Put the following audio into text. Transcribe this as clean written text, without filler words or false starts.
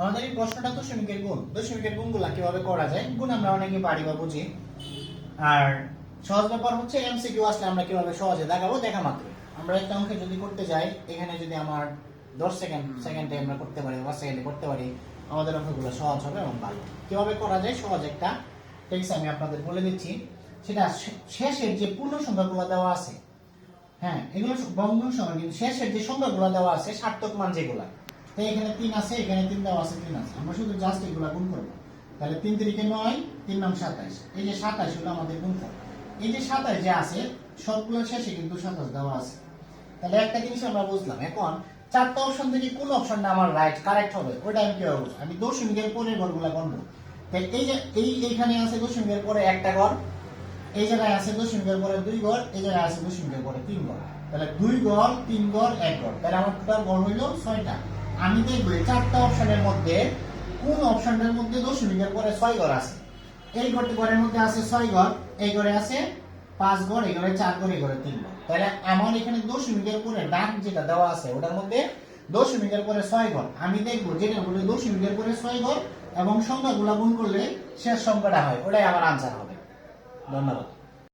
আমাদের এই প্রশ্নটা দশমিকের গুণ। দশমিকের গুণগুলা কিভাবে করা যায়, গুণ আমরা অনেকে পারি বা বুঝি। আর সহজ ব্যাপার হচ্ছে এমসিকিউ আসলে আমরা কিভাবে সহজে দেখাবো দেখা মাত্র। আমরা একটা অঙ্কে যদি করতে যাই, এখানে যদি আমার 10 সেকেন্ডে আমরা করতে পারি, 5 সেকেন্ডে করতে পারি, আমাদের অঙ্কগুলো সহজ হবে এবং ভালো। কিভাবে করা যায় সহজ একটা টেক্স আমি আপনাদের বলে দিচ্ছি। সেটা শেষের যে পূর্ণ সংখ্যাগুলো দেওয়া আছে, হ্যাঁ এগুলো বঙ্গন সংখ্যা, কিন্তু শেষের যে সংখ্যাগুলো দেওয়া আছে সার্থক মান যেগুলা, তো এখানে 3 আছে, এখানে 3 দেওয়া আছে, 3 আছে, আমরা শুধু জাস্ট এগুলা গুণ করব। তাহলে 3 3 9, 3 9 27, এই যে 27 হলো আমাদের গুণফল। এই যে 27 যে আছে সবগুলোর শেষে কিন্তু 27 দেওয়া আছে। তাহলে একটা জিনিস আমরা বুঝলাম। এখন চারটা অপশন থেকে কোন অপশনটা আমার রাইট কারেক্ট হবে ওটা আমি কিভাবে বুঝবো? আমি দশমিকের পরের ঘরগুলো গণবো। তাই এই যে এইখানে আছে দশমিকের পরে একটা ঘর, এই জায়গায় আছে দশমিকের পরে 2 ঘর, এই জায়গায় আছে দশমিকের পরে 3 ঘর। তাহলে 2 ঘর, 3 ঘর, 1 ঘর, তাহলে আমার টোটাল ঘর হইল 6টা। আমি দেখব এই চারটা অপশনের মধ্যে কোন অপশনটার মধ্যে দশমিকের পরে 6 ঘর আছে। এই ঘরের মধ্যে আছে 6 ঘর, এই ঘরে আছে 5 ঘর, এই ঘরে 4 ঘর, এই ঘরে 3 ঘর। তাহলে আমার এখানে দশমিকের পরে ডাক যেটা দেওয়া আছে ওটার মধ্যে দশমিকের পরে 6 ঘর। আমি দেখব যেটা বলে দশমিকের পরে 6 ঘর এবং সংখ্যাগুলো গুণ করলে শেষ সংখ্যাটা হয়, ওটাই আমার আনসার হবে। ধন্যবাদ।